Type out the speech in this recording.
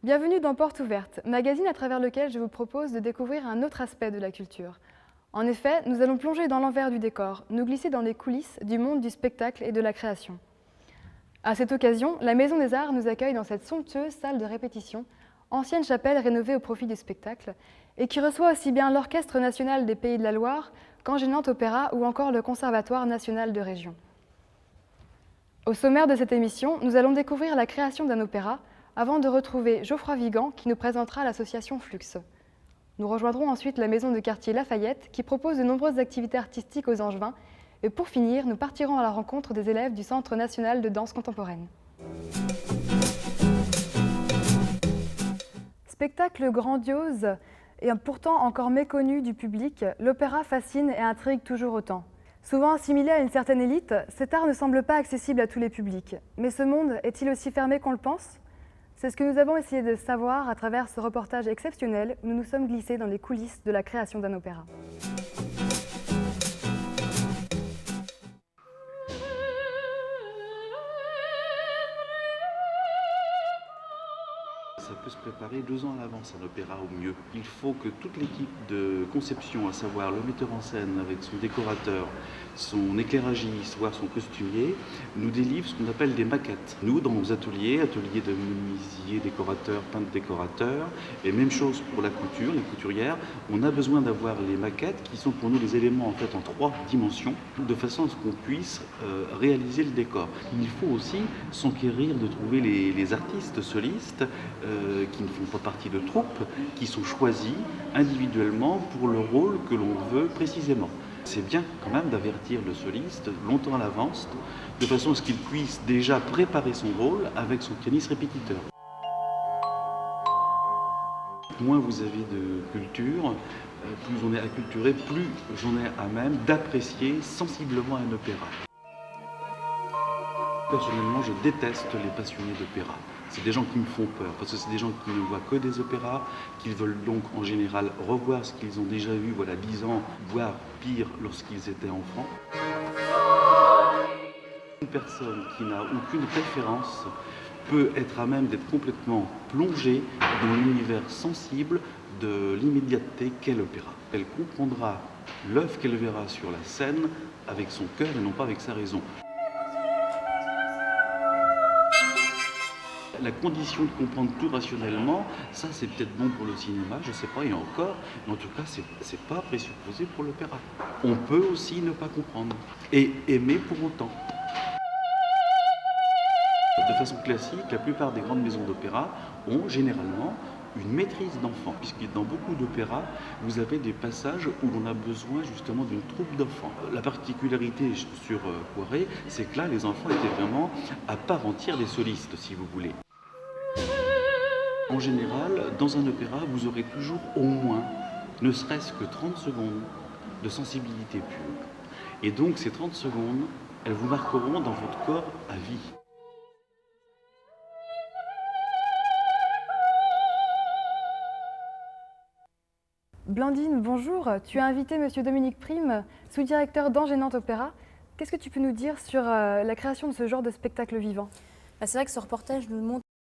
Bienvenue dans Porte Ouverte, magazine à travers lequel je vous propose de découvrir un autre aspect de la culture. En effet, nous allons plonger dans l'envers du décor, nous glisser dans les coulisses du monde du spectacle et de la création. À cette occasion, la Maison des Arts nous accueille dans cette somptueuse salle de répétition, ancienne chapelle rénovée au profit du spectacle, et qui reçoit aussi bien l'Orchestre national des Pays de la Loire qu'Angers-Nantes Opéra ou encore le Conservatoire national de région. Au sommaire de cette émission, nous allons découvrir la création d'un opéra, avant de retrouver Geoffroy Vigan qui nous présentera l'association Flux. Nous rejoindrons ensuite la maison de quartier Lafayette qui propose de nombreuses activités artistiques aux Angevins. Et pour finir, nous partirons à la rencontre des élèves du Centre national de danse contemporaine. Spectacle grandiose et pourtant encore méconnu du public, l'opéra fascine et intrigue toujours autant. Souvent assimilé à une certaine élite, cet art ne semble pas accessible à tous les publics. Mais ce monde est-il aussi fermé qu'on le pense ? C'est ce que nous avons essayé de savoir à travers ce reportage exceptionnel où nous nous sommes glissés dans les coulisses de la création d'un opéra. Ça peut se préparer 2 ans à l'avance un opéra au mieux. Il faut que toute l'équipe de conception, à savoir le metteur en scène avec son décorateur, son éclairagiste, voire son costumier, nous délivre ce qu'on appelle des maquettes. Nous, dans nos ateliers de menuisiers, décorateurs, peintres décorateurs, et même chose pour la couture, les couturières, on a besoin d'avoir les maquettes qui sont pour nous des éléments en fait en 3 dimensions, de façon à ce qu'on puisse réaliser le décor. Il faut aussi s'enquérir de trouver les artistes solistes qui ne font pas partie de troupes, qui sont choisis individuellement pour le rôle que l'on veut précisément. C'est bien quand même d'avertir le soliste longtemps à l'avance, de façon à ce qu'il puisse déjà préparer son rôle avec son pianiste répétiteur. Moins vous avez de culture, plus on est acculturé, plus j'en ai à même d'apprécier sensiblement un opéra. Personnellement, je déteste les passionnés d'opéra. C'est des gens qui me font peur, parce que c'est des gens qui ne voient que des opéras, qui veulent donc en général revoir ce qu'ils ont déjà vu, 10 ans, voire pire lorsqu'ils étaient enfants. Une personne qui n'a aucune référence peut être à même d'être complètement plongée dans l'univers sensible de l'immédiateté qu'est l'opéra. Elle comprendra l'œuvre qu'elle verra sur la scène avec son cœur et non pas avec sa raison. La condition de comprendre tout rationnellement, ça c'est peut-être bon pour le cinéma, je ne sais pas, et encore, mais en tout cas c'est pas présupposé pour l'opéra. On peut aussi ne pas comprendre et aimer pour autant. De façon classique, la plupart des grandes maisons d'opéra ont généralement une maîtrise d'enfants, puisque dans beaucoup d'opéras, vous avez des passages où l'on a besoin justement d'une troupe d'enfants. La particularité sur Poiret, c'est que là, les enfants étaient vraiment à part entière des solistes, si vous voulez. En général, dans un opéra, vous aurez toujours au moins, ne serait-ce que 30 secondes de sensibilité pure. Et donc, ces 30 secondes, elles vous marqueront dans votre corps à vie. Blandine, bonjour. Tu as invité Monsieur Dominique Prime, sous-directeur d'Angers-Nantes Opéra. Qu'est-ce que tu peux nous dire sur la création de ce genre de spectacle vivant ? C'est vrai que ce reportage nous montre